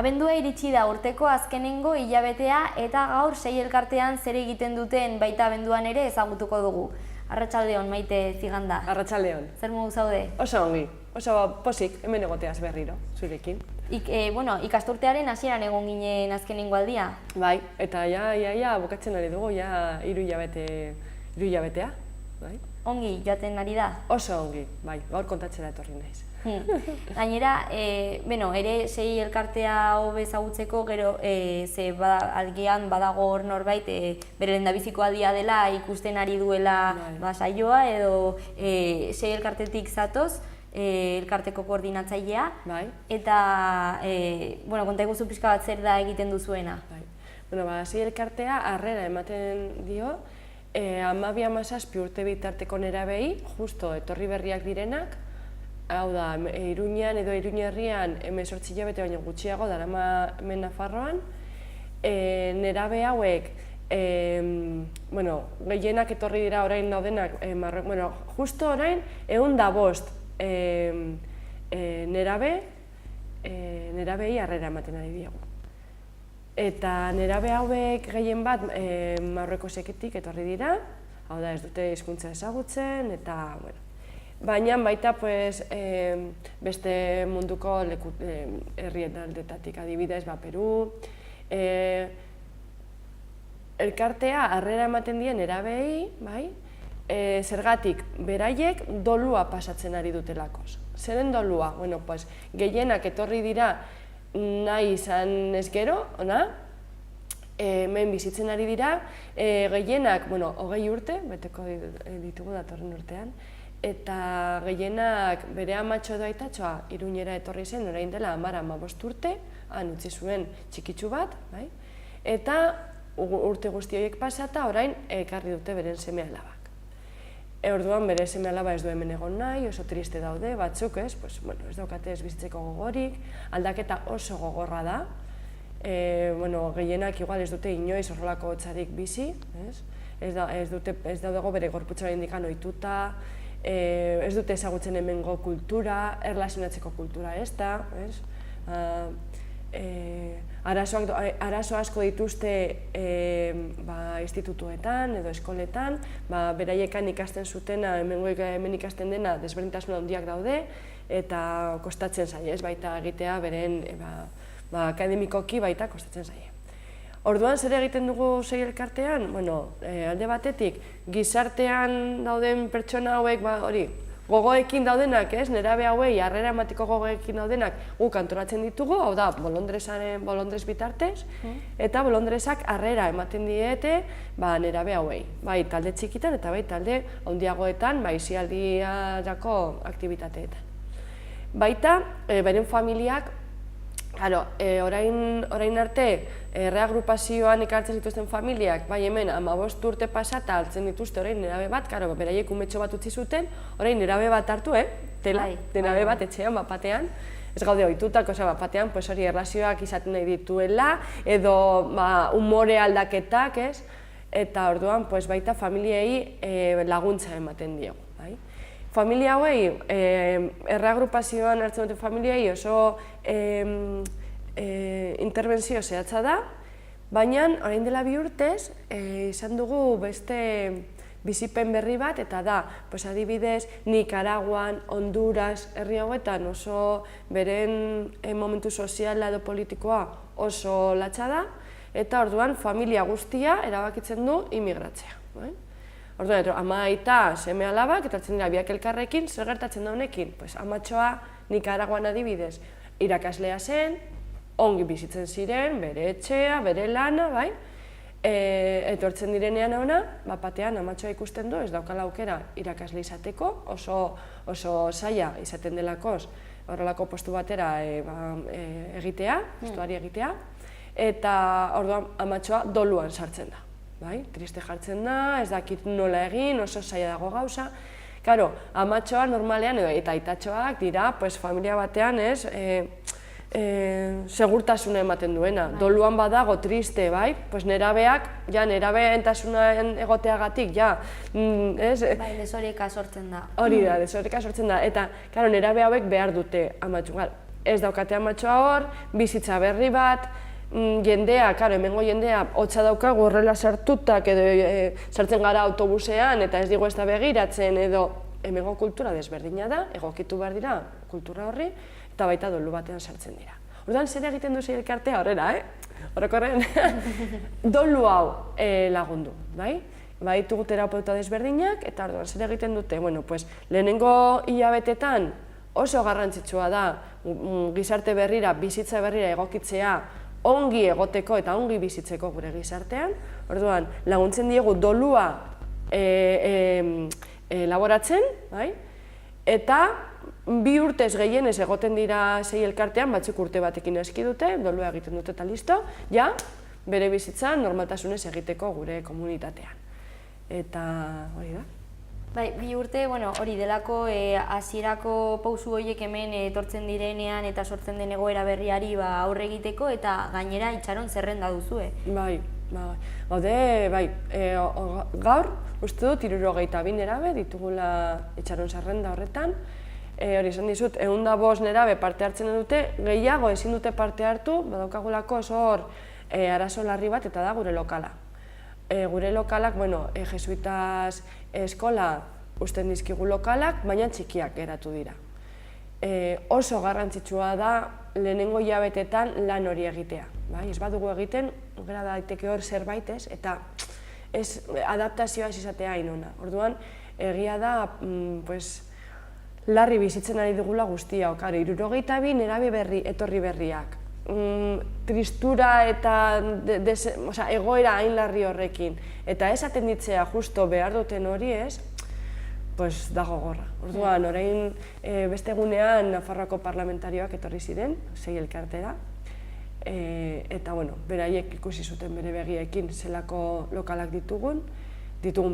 Abendua iritsi da urteko azkenengo hilabetea eta gaur sei elkartean zer egiten duten baita abenduan ere ezagutuko dugu. Arratsaldeon, Maite Ziganda. Arratsaldeon. Zer modu zaude? Oso ongi, oso posik, hemen egoteaz berriro, zurekin. Ikasturtearen hasieran egon ginen azkenengo aldia. Bai, eta ja bukatzen ari dugu, ja hiru hilabetea. Bai. Ongi joaten ari da? Oso ongi, bai, gaur kontatzera etorri naiz. Gainera, ere sei elkartea hobe ezagutzeko, gero algean badago hor norbait bere lehendabiziko aldia dela ikusten ari duela saioa edo sei elkartetik zatoz, elkarteko koordinatzailea, eta konta eguzu pixka bat zer da egiten duzuena. Sei elkartea harrera ematen dio 12-17 urte bitarteko nerabei, justo etorri berriak direnak, hau da, Iruñean edo Iruñerrian 18 hilabete baino gutxiago darama hemen Nafarroan, nerabe hauek, gehienak etorri dira orain daudenak, justo orain 105 nerabei harrera ematen ari diogu. Eta nerabe hauek gehien bat Marruekosetik etorri dira, hau da ez dute hizkuntza ezagutzen, eta baina baita beste munduko herrialdetatik, adibidez Peru. Elkartea harrera ematen dien nerabei, zergatik beraiek dolua pasatzen ari dutelakoz. Zeren dolua? Gehienak etorri dira nahi izan ez gero, hemen bizitzen ari dira, gehienak, 20 urte, beteko ditugu datorren urtean, eta gehienak bere amatxo edo aitatxoa Iruñera etorri zen, orain dela 10-15 urte, han utzi zuen txikitsu bat, eta urte guzti horiek pasata orain ekarri dute beren seme-alabak. Orduan bere seme-alaba ez du hemen egon nahi, oso triste daude, batzuk ez daukate ez bizitzeko gogorik, aldaketa oso gogorra da, gehienak igual ez dute inoiz horrelako hotzarik bizi, ez daudego bere gorputzaren indikan ohituta, ez dute ezagutzen hemengo kultura, erlazionatzeko kultura ez da, arazo asko dituzte institutuetan edo eskoletan, beraiekan ikasten zutena, hemen ikasten dena desberdintasun handiak daude, eta kostatzen zaie, baita egitea beren akademikoki baita kostatzen zaie. Orduan zer egiten dugu sei elkartean? Alde batetik, gizartean dauden pertsona hauek, gogoekin daudenak, nerabe hauei harrera emateko gogoekin daudenak guk antolatzen ditugu, hau da, bolondrez bitartez, eta bolondrezak harrera ematen diete nerabe hauei, bai talde txikitan eta bai talde handiagoetan, isialdiarako aktibitateetan. Baita, beren familiak, orain arte, reagrupazioan ikartzen dituzten familiak, bai hemen 15 urte pasata hartzen dituzte orain nerabe bat, beraiek umetxo bat utzi zuten, orain nerabe bat hartu, nerabe bat etxean, batean, ez gaude ohitutako, batean, hori erlazioak izaten nahi dituela, edo umore aldaketak, eta orduan baita familiei laguntza ematen diogu. Familia hauei, erreagrupazioan hartzen duten familiei oso interbentzio zehatza da, baina orain dela 2 urtez izan dugu beste bizipen berri bat, eta da, adibidez, Nicaraguan, Honduras, herri hauetan oso beren momentu soziala edo politikoa oso latza da, eta orduan familia guztia erabakitzen du imigratzea. Orduan, ama aita seme-alabak, etortzen dira biak elkarrekin, zer gertatzen da honekin? Amatxoa Nicaraguan adibidez irakaslea zen, ongi bizitzen ziren, bere etxea, bere lana, etortzen direnean hona, batean amatxoa ikusten du, ez daukala aukera irakasle izateko, oso zaila izaten delakoz horrelako postu batera egitea, postuari egitea, eta orduan amatxoa doluan sartzen da. Triste jartzen da, ez dakit nola egin, oso zaila dago gauza. Amatxoa normalean eta aitatxoak dira familia batean segurtasuna ematen duena. Doluan badago triste, nerabeak, nerabeentasunan egoteagatik, desoreka sortzen da. Hori da, desoreka sortzen da, eta nerabe hauek behar dute amatxoa. ez daukate amatxoa hor, bizitza berri bat, jendea, karo, hemengo jendea hotza daukagu horrela sartutak edo sartzen gara autobusean eta ez digu ez da begiratzen edo hemengo kultura desberdina da, egokitu behar dira kultura horri eta baita dolu batean sartzen dira. Orduan, zer egiten du sei elkartea horrela, Orokorren, dolu hau lagundu, bai? Baditugu terapeuta desberdinak eta orduan, zer egiten dute? Bueno, pues, lehenengo hilabetetan oso garrantzitsua da gizarte berrira, bizitza berrira egokitzea ongi egoteko eta ongi bizitzeko gure gizartean. Orduan, laguntzen diegu dolua elaboratzen, bai? Eta 2 urtez gehienez egoten dira sei elkartean, batzuk urte batekin eski dute, dolua egiten dute eta listo, ja, bere bizitza normaltasunez egiteko gure komunitatean. Eta hori da. Bai, 2 urte, hori delako hasierako pausu horiek hemen etortzen direnean eta sortzen den egoera berriari aurre egiteko eta gainera itxaron zerrenda duzue. Bai, gaur, uste dut, 72 nerabe ditugula itxaron zerrenda horretan. Hori esan dizut, 105 nerabe parte hartzen dute, gehiago ezin dute parte hartu, badaukagulako oso hor arazo larri bat eta da gure lokala. Gure lokalak, jesuitas eskola usten dizkigu lokalak, baina txikiak geratu dira. Oso garrantzitsua da lehenengo hilabetetan lan hori egitea. Ez badugu egiten, gara daiteke hor zerbait ez, eta adaptazioa ez izatea hain ona. Orduan, egia da, larri bizitzen ari dugula guztia, 72 nerabe etorri berriak. Tristura eta egoera hain larri horrekin. Eta ez atenditzea justo behar duten hori ez, dago gorra. Orduan, orain beste egunean Nafarroako parlamentarioak etorri ziren, sei elkartera. Eta, beraiek ikusi zuten bere begiekin zelako lokalak ditugun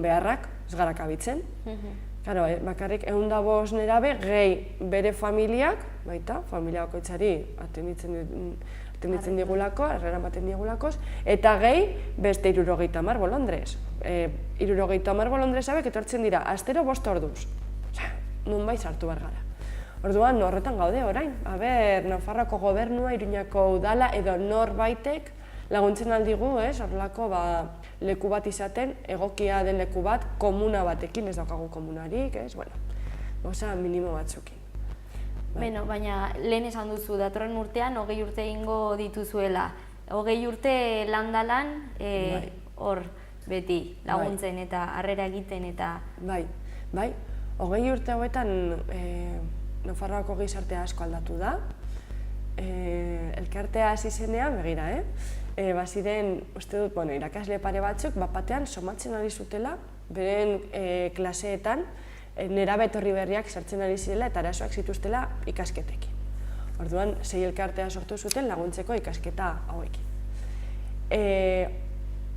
beharrak, ez gara kabitzen. Bakarrik 105 nerabe gehi bere familiak, baita, familia bakoitzari atenditzen digulako, erreramaten digulakoz, eta gehi beste 70 bolondrez. 70 bolondrez hauek etortzen dira, astero 5 orduz. Nunbait sartu behar gara. Orduan, horretan gaude orain. Nafarroako gobernua, Iruñako udala edo norbaitek laguntzen aldigu, horrelako leku bat izaten, egokia den leku bat, komuna batekin, ez daukagu komunarik, gauza minimo batzukin. Baina lehen esan duzu, datorren urtean 20 urte egingo dituzuela. 20 urte landalan, hor beti laguntzen eta harrera egiten eta... Bai, 20 urte hauetan Nafarroako gizartea asko aldatu da. Elkartea hasi zenean, begira, baziren, uste dut, irakasle pare batzuk, batean somatzen ari zutela, beren klaseetan, nerabe etorri berriak sartzen ari zirela eta arazoak zituztela ikasketekin. Orduan, sei elkartea sortu zuten laguntzeko ikasketa hauekin.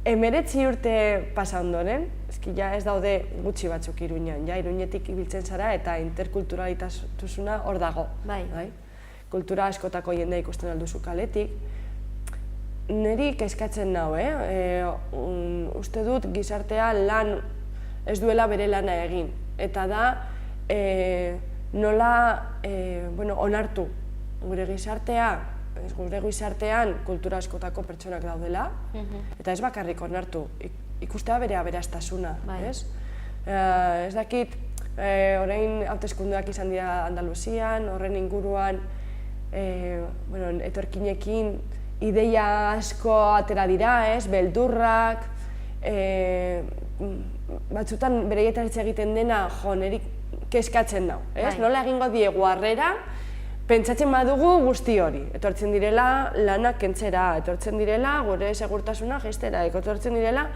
19 urte pasa ondoren, ez daude gutxi batzuk Iruñan, Iruñetik ibiltzen zara eta interkulturalitasuna hor dago. Kultura askotako jendea ikusten alduzu kaletik. Niri kezkatzen nau, uste dut gizartea lan ez duela bere lana egin. Eta da, nola onartu gure gizartean kultura askotako pertsonak daudela, eta ez bakarrik onartu, ikustea bere aberastasuna. Ez dakit, orain hauteskundeak izan dira Andaluzian, horren inguruan, etorkinekin ideia asko atera dira, beldurrak, batzutan bereietan hitz egiten dena niri kezkatzen dau. Nola egingo diegu harrera, pentsatzen badugu guzti hori. Etortzen direla lanak kentzera, etortzen direla gure segurtasuna jaistera, etortzen direla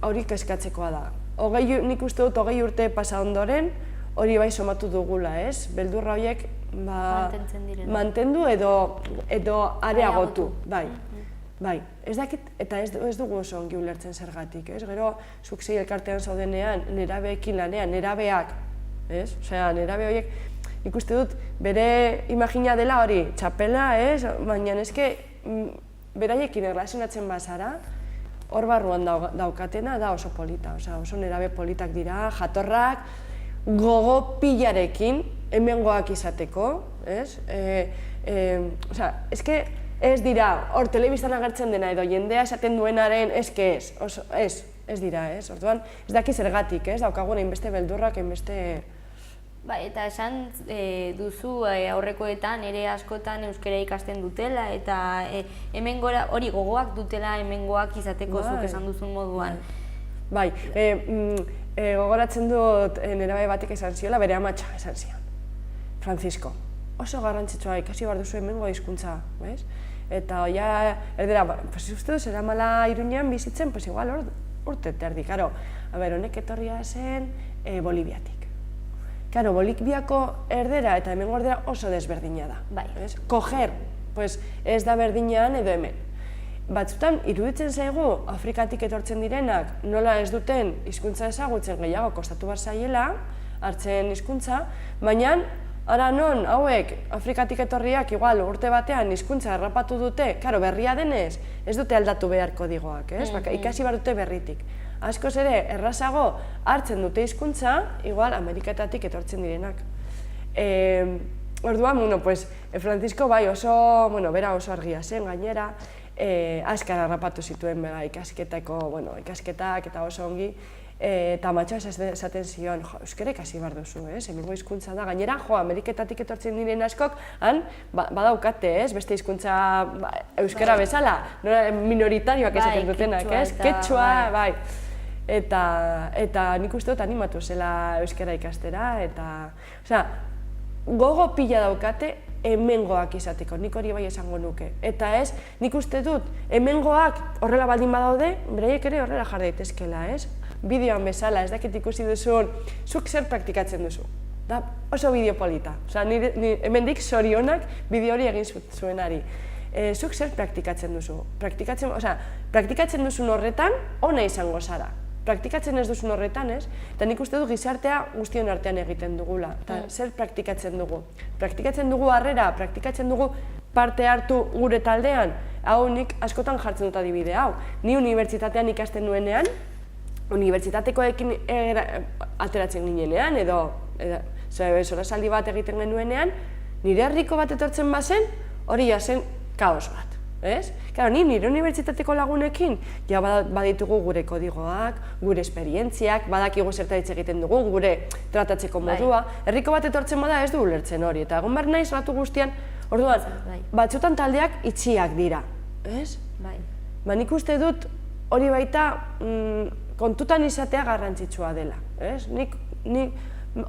hori kezkatzekoa da. Nik uste dut 20 urte pasa ondoren hori bai somatu dugula, beldurra horiek mantendu edo areagotu. Bai, ez dakit, eta ez dugu oso ongi ulertzen zergatik, gero zuk sei elkartean zaudenean, nerabeekin lanean, nerabeak, nerabe horiek, ikuste dut, bere imagina dela hori, txapela, baina eske beraiekin erlazionatzen bazara, hor barruan daukatena da oso polita, oso nerabe politak dira, jatorrak, gogo pilarekin, hemengoak izateko, ez? Osea, eske ez dira, hor telebistan agertzen dena edo jendea esaten duenaren, ez dira, ez? Orduan, ez daki zergatik, ez? Daukagun hainbeste beldurrak, hainbeste... Ba, eta esan duzu aurrekoetan ere askotan euskara ikasten dutela eta hemengora hori gogoak dutela hemengoak izateko zuk esan duzun moduan. Bai, gogoratzen dut nerabe batek esan ziola, bere amatxa esan zion. Francisco, oso garrantzitsua ikasi behar duzu hemengo hizkuntza, bez? Eta oia, erdera, pues uste duz, eramala Iruñean bizitzen, pues igual urte terdi, karo. Honek etorria zen Boliviatik. Karo, Boliviako erdera eta hemengo erdera oso desberdina da. Bai. Koger, pues ez da berdinean edo hemen. Batzutan, iruditzen zaigu, Afrikatik etortzen direnak nola ez duten hizkuntza ezagutzen gehiago kostatu behar zaiela, hartzen hizkuntza, baina ara non, hauek, Afrikatik etorriak igual urte batean hizkuntza harrapatu dute, karo, berria denez, ez dute aldatu behar kodigoak, ez? Ikasi behar dute berritik. Askoz ere, errazago hartzen dute hizkuntza, igual Ameriketatik etortzen direnak. Orduan, Francisco bai oso, bera oso argia zen gainera, azkar harrapatu zituen ikasketak eta oso ongi, eta amatxoa esaten zion, euskara ikasi behar duzu, hemengo hizkuntza da. Gainera, Ameriketatik etortzen diren askok, han badaukate, beste hizkuntza euskara bezala, minoritarioak esaten dutenak, ketxua, bai. Eta nik uste dut animatu zela euskara ikastera, eta gogo pila daukate hemengoak izateko, nik hori bai esango nuke. Eta ez, nik uste dut hemengoak horrela baldin badaude, beraiek ere horrela jar daitezkela, ez? Bideoan bezala, ez dakit ikusi duzun, zuk zer praktikatzen duzu. Da oso bideo polita, hemendik zorionak bideo hori egin zuenari. Zuk zer praktikatzen duzu? Praktikatzen duzun horretan, ona izango zara. Praktikatzen ez duzun horretan, ez? Eta nik uste du gizartea guztion artean egiten dugula. Eta zer praktikatzen dugu? Praktikatzen dugu harrera, praktikatzen dugu parte hartu gure taldean. Hau nik askotan jartzen dut adibide hau. Ni unibertsitatean ikasten nuenean, unibertsitatekoekin ateratzen ginenean, edo solasaldi bat egiten genuenean, nire herriko bat etortzen bazen, hori jazen kaos bat. Nire unibertsitateko lagunekin baditugu gure kodigoak, gure esperientziak, badakigu zertaritz egiten dugu, gure tratatzeko modua. Herriko bat etortzen bada ez du ulertzen hori, eta egon behar naiz ratu guztian, orduan, batzutan taldeak itxiak dira. Nik uste dut hori baita kontutan izatea garrantzitsua dela.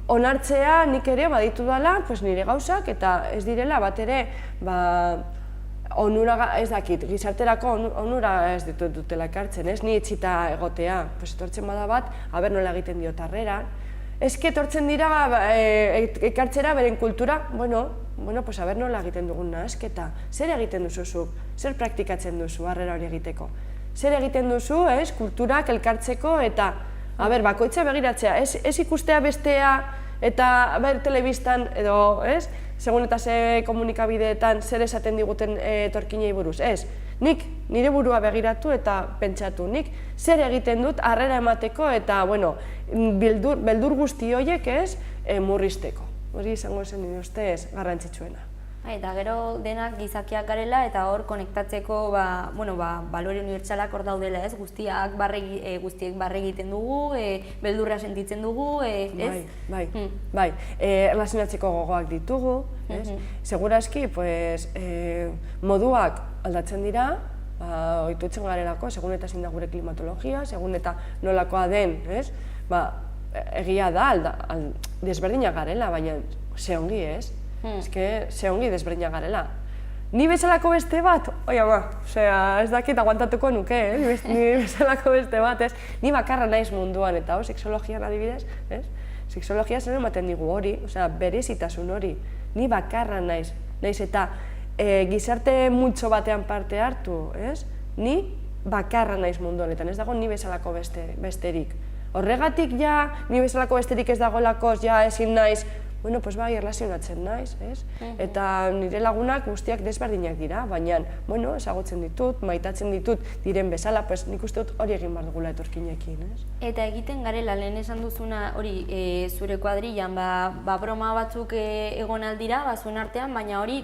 Onartzea nik ere baditu dela nire gauzak, eta ez direla bat ere onura, ez dakit, gizarterako onura ez dutela ekartzen, ez? Ni etxita egotea, etortzen bada bat, haber nola egiten diot harrera. Ez que etortzen dira ekartzera beren kultura, haber nola egiten dugun nahazketa. Zer egiten duzu zuk? Zer praktikatzen duzu harrera hori egiteko? Zer egiten duzu, kulturak elkartzeko eta, bakoitza begiratzea, ez ikustea bestea eta telebistan edo, segun eta ze komunikabideetan zer esaten diguten etorkinei buruz, ez. Nik nire burua begiratu eta pentsatu, nik zer egiten dut harrera emateko eta, beldur guzti horiek murrizteko. Hori izango zen nire ustez garrantzitsuena. Eta gero denak gizakiak garela eta hor konektatzeko balore unibertsalak hor daudela, ez? Guztiek barre egiten dugu, beldurra sentitzen dugu, ez? Bai, erlazionatzeko gogoak ditugu, ez? Segurazki, moduak aldatzen dira, ohitutzen garelako, segun eta zein da gure klimatologia, segun eta nolakoa den, ez? Egia da, desberdinak garela, baina ze ongi, ez? Ze ongi desberdinak garela. Ni bezalako beste bat, ez dakit aguantatuko nuke, ni bezalako beste bat, ez? Ni bakarra naiz munduan, eta sexologian adibidez, ez? Sexologia zer ematen digu hori, berezitasun hori. Ni bakarra naiz eta gizarte multzo batean parte hartu, ez? Ni bakarra naiz mundu honetan, ez dago ni bezalako besterik. Horregatik ni bezalako besterik ez dagoelakoz ezin naiz bueno, pues bai, erlazionatzen naiz, ez? Eta nire lagunak guztiak desberdinak dira, baina, bueno, ezagutzen ditut, maitatzen ditut diren bezala, pues nik uste dut hori egin behar dugula etorkinekin, ez? Eta egiten garela, lehen esan duzuna, hori, zure kuadrillan, ba broma batzuk egon aldira, zuen artean, baina hori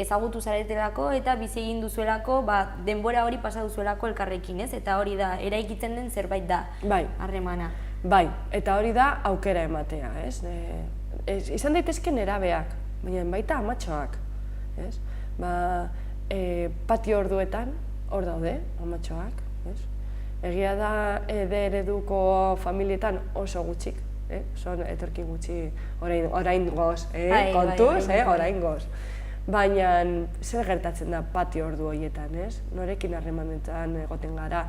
ezagutu zaretelako eta bizi egin duzuelako, denbora hori pasa duzuelako elkarrekin, ez? Eta hori da, eraikitzen den zerbait da, harremana. Bai, eta hori da aukera ematea, ez? Izan daitezke nerabeak, baina baita amatxoak, ez? Patio orduetan, hor daude, amatxoak, ez? Egia da ereduko familietan oso gutxik, son etorki gutxi orain goz, kontuz, orain goz. Baina zer gertatzen da patio ordu horietan, ez? Norekin harremanetan egoten gara,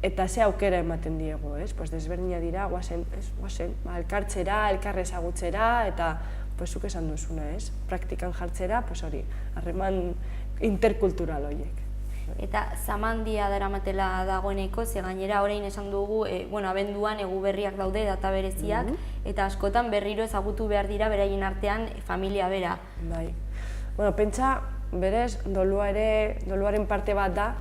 eta ze aukera ematen diegu, ez? Desberdina dira, guazen, elkartzera, elkar ezagutzera, eta zuk esan duzuna, ez? Praktikan jartzera, hori, harreman interkultural horiek. Eta zamandia daramatela dagoeneko, ze gainera orain esan dugu, abenduan egu berriak daude, data bereziak, eta askotan berriro ezagutu behar dira beraien artean familia bera. Bai. Pentsa, berez, doluaren parte bat da,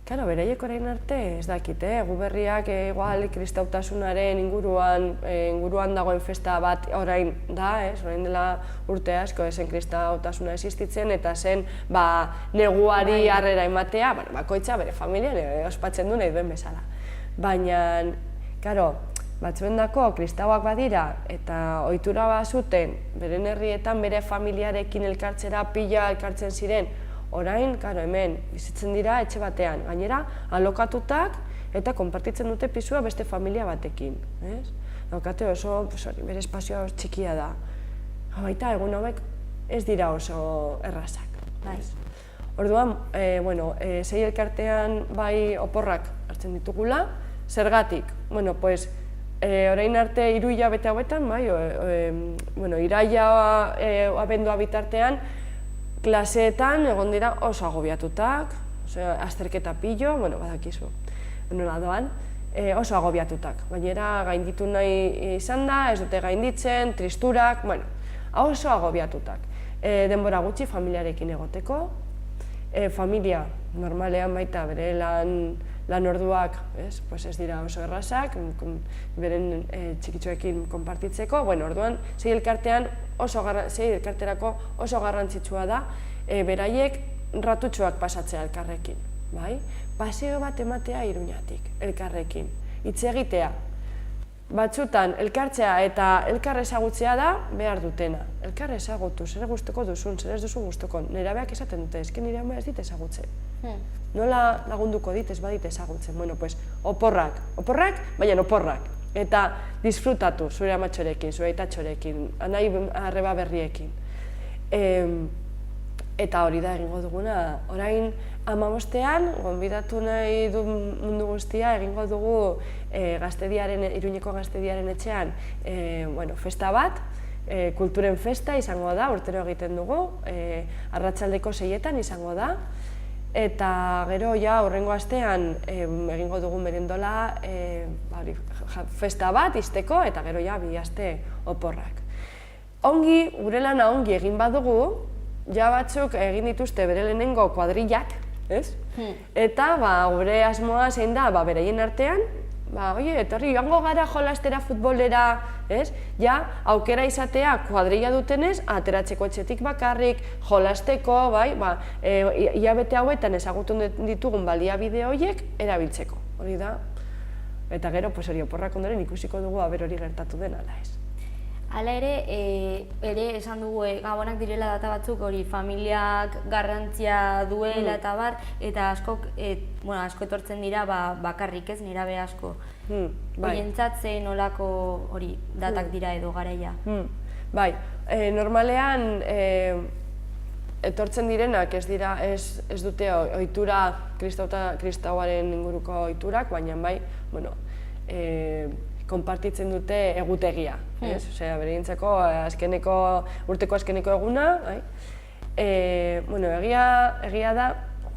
Karo, beraiek orain arte ez dakit, egu berriak igual kristautasunaren inguruan dagoen festa bat orain da, orain dela urte asko zen kristautasuna existitzen eta zen neguari harrera ematea, bakoitza bere familian ospatzen du nahi duen bezala. Baina, karo, batzuendako kristauak badira eta ohitura bazuten beren herrietan bere familiarekin elkartzera pila elkartzen ziren, orain, hemen, bizitzen dira etxe batean, gainera, alokatutak eta konpartitzen dute pisua beste familia batekin. Daukate oso, bere espazioa txikia da. Baita, egun hauek ez dira oso errazak. Orduan, sei elkartean bai oporrak hartzen ditugula, zergatik? Orain arte 3 hilabete hauetan, iraila abendua bitartean, klaseetan egon dira oso agobiatutak, azterketa pilo, badakizu, nola doan, oso agobiatutak. Gainera gainditu nahi izan da, ez dute gainditzen, tristurak, oso agobiatutak. Denbora gutxi familiarekin egoteko, familia normalean baita bere lan orduak ez dira oso errazak, beren txikitxoekin konpartitzeko, orduan sei elkarterako oso garrantzitsua da beraiek ratutxoak pasatzea elkarrekin. Paseo bat ematea Iruñatik, elkarrekin, hitz egitea. Batzutan elkartzea eta elkar ezagutzea da behar dutena. Elkar ezagutu, zer gustuko duzun, zer ez duzu gustuko. Nerabeak esaten dute, eske nire ama ez dit ezagutzen. Nola lagunduko dit ez badit ezagutzen? Oporrak, baina oporrak. Eta disfrutatu zure amatxorekin, zure aitatxorekin, nahi arreba berriekin. Eta hori da egingo duguna, orain 15ean, gonbidatu nahi du mundu guztia, egingo dugu Iruñeko Gaztediaren etxean festa bat, kulturen festa izango da, urtero egiten dugu, arratsaldeko 6etan izango da, eta gero hurrengo astean egingo dugu merendola festa bat izteko, eta gero 2 aste oporrak. Ongi, gure lana ongi egin badugu, batzuk egin dituzte bere lehenengo kuadrillak, eta gure asmoa zein da beraien artean, etorri joango gara jolastera, futbolera, aukera izatea kuadrilla dutenez, ateratzeko etxetik bakarrik, jolasteko, hilabete hauetan ezagutu ditugun baliabide horiek erabiltzeko. Hori da, eta gero oporrak ondoren ikusiko dugu hori gertatu den ala ez. Hala ere esan dugu gabonak direla data batzuk hori familiak garrantzia duela eta bar, eta asko etortzen dira bakarrik ez, nerabe asko. Horientzat ze nolako hori datak dira edo garaia? Bai, normalean etortzen direnak ez dute ohitura kristauaren inguruko ohiturak, baina bai, konpartitzen dute egutegia, berentzako urteko azkeneko eguna. Egia da,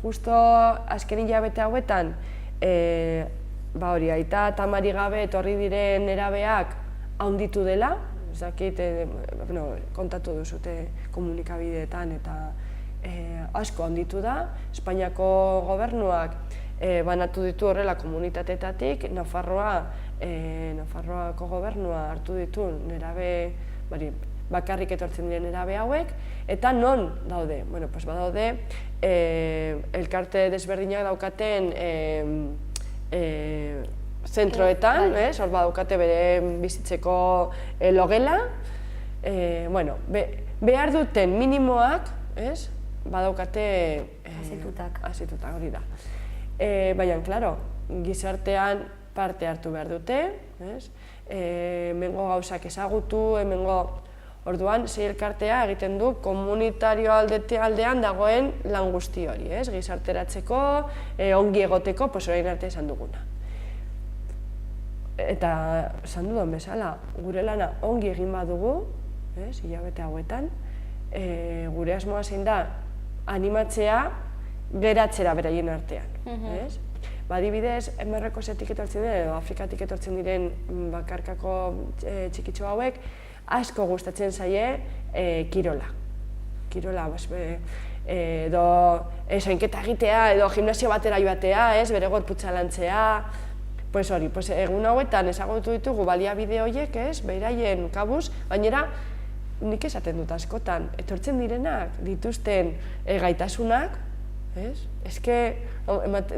justo azken hilabete hauetan, aita eta amari gabe etorri diren nerabeak handitu dela, ez dakit, kontatu duzute komunikabideetan eta asko handitu da. Espainiako gobernuak banatu ditu horrela komunitateetatik, Nafarroako gobernua hartu ditu nerabe, bakarrik etortzen diren nerabe hauek, eta non daude? Bueno, pues badaude elkarte desberdinak daukaten zentroetan, hor badaukate bere bizitzeko logela, behar duten minimoak, badaukate azitutak, hori da. Baina, klaro, gizartean parte hartu behar dute, hemengo gauzak ezagutu, hemengo orduan, sei elkartea egiten du komunitario aldean dagoen lan guzti hori, gizarteratzeko, ongi egoteko, orain arte esan duguna. Eta, esan dudan bezala, gure lana ongi egin badugu, hilabete hauetan, gure asmoa zein da animatzea geratzera beraien artean. Adibidez, MR-kosetik etortzen diren, edo Afrikatik etortzen diren bakarkako txikitxo hauek, asko gustatzen zaie kirola. Kirola, edo soinketa egitea, edo gimnasio batera joatea, bere gorputza lantzea. Hori, egun hauetan ezagutu ditugu baliabide horiek, beraien kabuz, gainera, nik esaten dut askotan, etortzen direnak dituzten gaitasunak,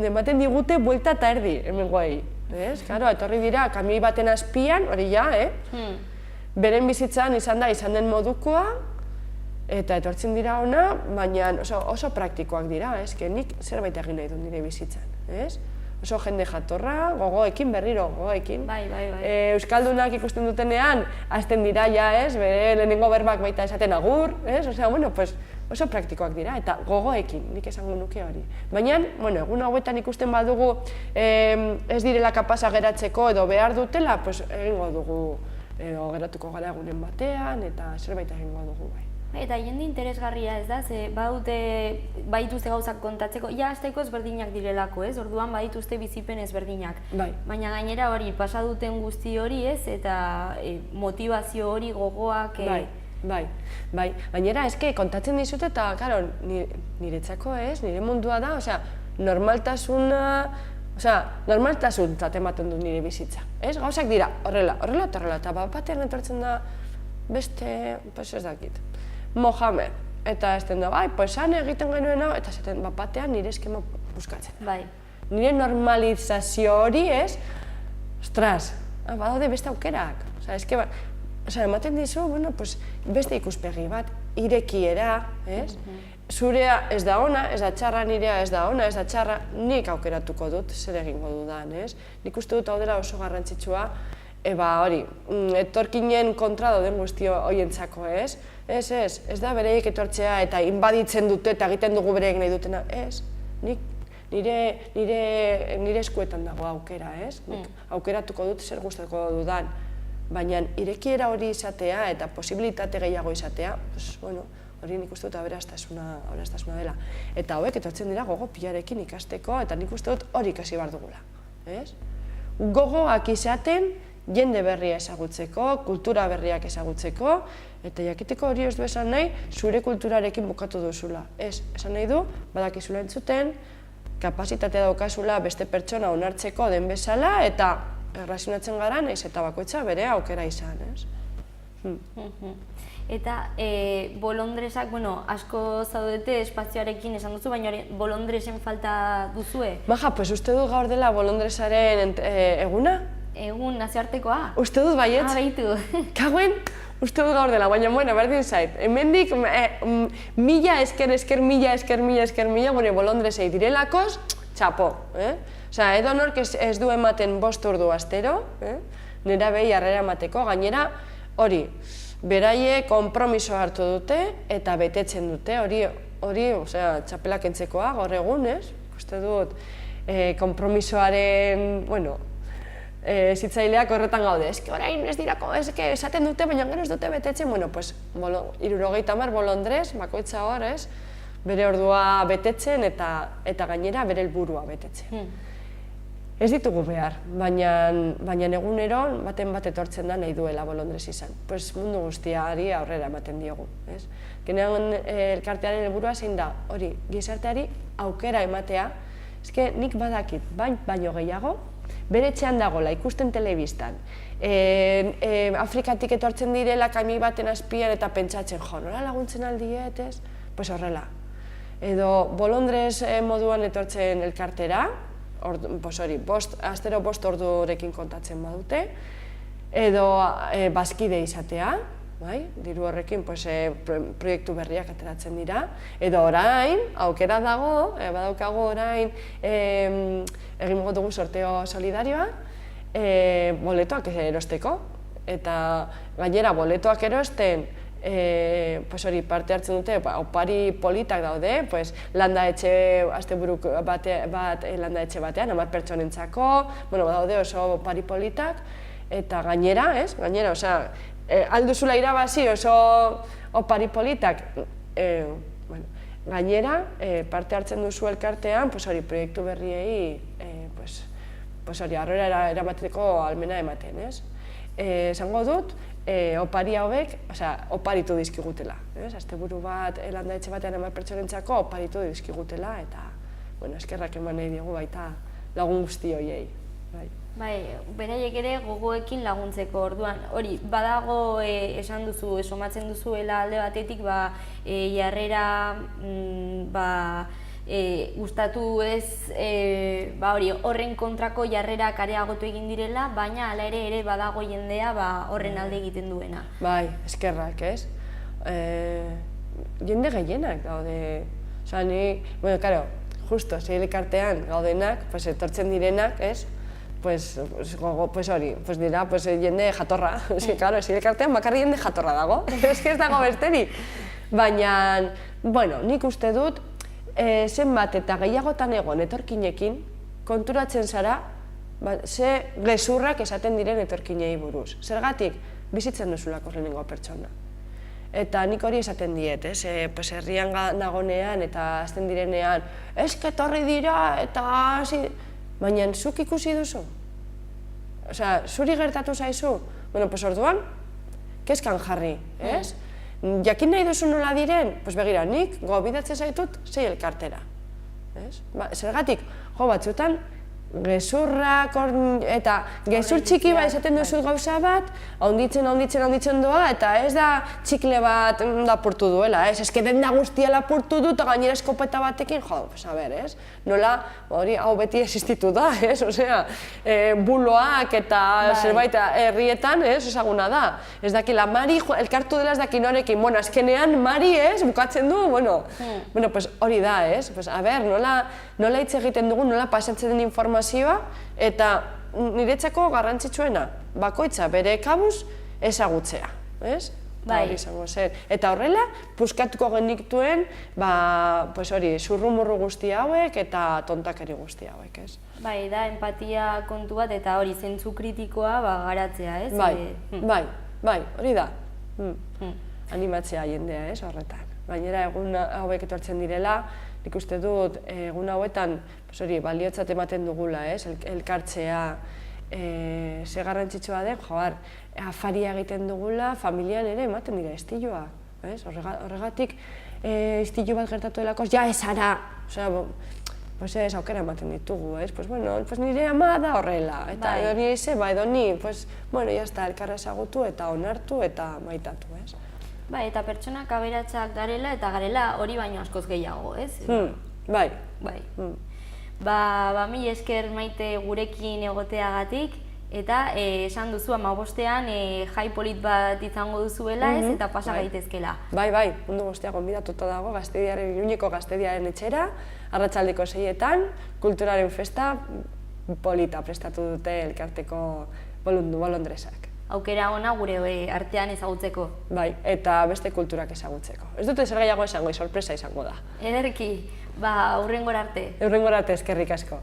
ematen digute buelta eta erdi, hemengoei. Etorri dira, kamioi baten azpian, hori ja, beren bizitzan izan den modukoa, eta etortzen dira ona, baina oso praktikoak dira, nik zerbait egin nahi dut nire bizitzan. Oso jende jatorra, gogoekin, berriro gogoekin. Euskaldunak ikusten dutenean, hasten dira ja, bere lehenengo berbak baita esaten agur, oso praktikoak dira, eta gogoekin, nik esango nuke hori. Baina, egun hauetan ikusten badugu ez direla kapasa geratzeko edo behar dutela, egingo dugu, edo geratuko gara egunen batean, eta zerbait egingo dugu bai. Eta jende interesgarria ez da, ze badituzte gauzak kontatzeko, ja hasteko ezberdinak direlako, orduan badituzte bizipen ezberdinak. Baina gainera hori, pasa duten guzti hori eta motivazio hori gogoak... Bai. Gainera, kontatzen dizut eta, karo, niretzako nire mundua da, normaltasun ematen dut nire bizitza. Gauzak dira, horrela, eta batean etortzen da beste, ez dakit, Mohamed, eta esten da, han egiten genuen hau, eta zaten batean nire eskema buskatzen. Nire normalizazio hori ostras, badaude beste aukerak. Ematen dizu, beste ikuspegi bat, irekiera, zurea ez da ona, ez da txarra, nirea ez da ona, ez da txarra, nik aukeratuko dut, zer egingo dudan, nik uste dut hau dela oso garrantzitsua, hori, etorkinen kontra dauden guzti horientzako, ez da bereiek etortzea eta inbaditzen dute eta egiten dugu bereik nahi dutena, nire eskuetan dago aukera, nik aukeratuko dut zer gustatuko dudan, baina irekiera hori izatea eta posibilitate gehiago izatea, hori nik uste dut aberastasuna dela. Eta hauek etortzen dira gogo pilarekin ikasteko eta nik uste dut hori ikasi behar dugula. Gogoak izaten jende berria ezagutzeko, kultura berriak ezagutzeko, eta jakiteko hori ez du esan nahi, zure kulturarekin bukatu duzula. Esan nahi du, badakizula entzuten, kapazitatea daukazula beste pertsona onartzeko den bezala, eta erlazionatzen gara, nahiz eta bakoitza bere aukera izan. Eta bolondresak, asko zaudete espazioarekin esan duzu, baina bolondresen falta duzue? Maja, uste dut gaur dela bolondresaren eguna? Egun nazioartekoa? Uste dut baietz. Baitu. Kaguen, uste dut gaur dela, baina berdin zait. Hemendik mila esker, bolondresei direlakoz, txapo. Edo nork ez du ematen 5 ordu astero, nera behi harrera emateko, gainera hori, beraie konpromiso hartu dute eta betetzen dute, hori txapelak entzekoa gaur egun, uste dut konpromisoaren, zitzaileak horretan gaude, orain ez dirako, esaten dute, baina gero ez dute betetzen, 70 bolondrez, bakoitza hor, bere ordua betetzen eta gainera bere helburua betetzen. Ez ditugu behar, baina egunero baten bat etortzen da nahi duela bolondrez izan. Pues mundu guztiari aurrera ematen diogu. Genean elkartearen helburua zein da, hori, gizarteari aukera ematea, eske nik badakit, baino gehiago, bere etxean dagoela, ikusten telebistan, Afrikatik etortzen direla kami baten azpian eta pentsatzen, jo, nola laguntzen aldiet, ez? Pues horrela. Edo bolondrez moduan etortzen elkartera, astero 5 ordurekin kontatzen badute, edo bazkide izatea, diru horrekin proiektu berriak ateratzen dira, edo orain, aukera dago, badaukago orain, egingo dugu sorteo solidarioa, boletoak erosteko, eta gainera boletoak erosten, parte hartzen dute, opari politak daude, landa-etxe, asteburu bat landa-etxe batean, 10 pertsonentzako, daude oso opari politak, eta gainera, alduzula irabazi oso opari politak, gainera, parte hartzen duzu elkartean, proiektu berriei, aurrera eramateko almena ematen, ez? Esango dut, opari hauek, oparitu dizkigutela. Asteburu bat, landa-etxe batean 10 pertsonentzako oparitu dizkigutela, eta eskerrak eman nahi diegu baita lagun guzti horiei. Bai, beraiek ere gogoekin laguntzeko orduan. Hori, badago esan duzu, somatzen duzuela alde batetik, jarrera gustatu ez, horren kontrako jarrerak areagotu egin direla, baina hala ere badago jendea horren alde egiten duena. Bai, eskerrak, ez? Jende gehienak daude. Osa, ni, justo, zei elkartean gaudenak, etortzen direnak, ez? Hori, dira, jende jatorra. Zei elkartean bakarri jende jatorra dago, ez dago besterik. Baina, nik uste dut, zenbat eta gehiagotan egon etorkinekin, konturatzen zara, ze gezurrak esaten diren etorkinei buruz. Zergatik, bizitzen duzulako lehenengo pertsona. Eta nik hori esaten diet, herrian nagonean eta azten direnean, eske etorri dira eta hasi... Baina zuk ikusi duzu? Zuri gertatu zaizu? Orduan, kezkan jarri, ez? Jakin nahi duzu nola diren? Begira, nik gobidatzen zaitut zei elkartera. Zergatik, batzutan, gezurrak eta gezur txiki bat esaten duzu gauza bat, haunditzen doa, eta ez da txikle bat lapurtu duela, ez? Ez denda guztia lapurtu du eta gainera eskopeta batekin, ez? Nola, hau beti existitu da, ez? Osea, buloak eta zerbait herrietan, ez? Ezaguna da. Ez dakila, Mari elkartu dela ez daki norekin, azkenean Mari, ez? Bukatzen du, hori da, ez? Nola hitz egiten dugu, nola pasatzen den informazioa, eta niretzako garrantzitsuena, bakoitza bere kabuz ezagutzea, ez? Eta horrela, puskatuko genituen, zurrumurru guzti hauek eta tontakeri guzti hauek, ez? Bai, da, empatia kontu bat eta hori zentzu kritikoa garatzea, ez? Bai, hori da. Animatzea jendea, ez, horretan. Gainera, egun hauek etortzen direla, nik uste dut, egun hauetan, baliotzat ematen dugula, elkartzea, ze garrantzitsua den, afaria egiten dugula, familian ere ematen dira estiloa. Horregatik, estilo bat gertatu delakoz, ja ez ara! Ez aukera ematen ditugu, nire ama da horrela, eta edo ni eize, edo ni, jazta, elkarra ezagutu eta onartu eta maitatu, ez? Bai, eta pertsonak aberatsak garela eta garela hori baino askoz gehiago, ez? Bai. Mil esker Maite gurekin egoteagatik, eta esan duzu 15ean jai polit bat izango duzuela, ez? Eta pasa gaitezkela. Bai, mundu guztia gonbidatuta dago Iruñeko Gaztediaren etxera, arratsaldeko 6etan, kulturaren festa polita prestatu dute elkarteko bolondresak. Aukera ona gure artean ezagutzeko. Bai, eta beste kulturak ezagutzeko. Ez dute zer gehiago esango, sorpresa izango da. Ederki, hurrengora arte. Hurrengora arte, eskerrik asko.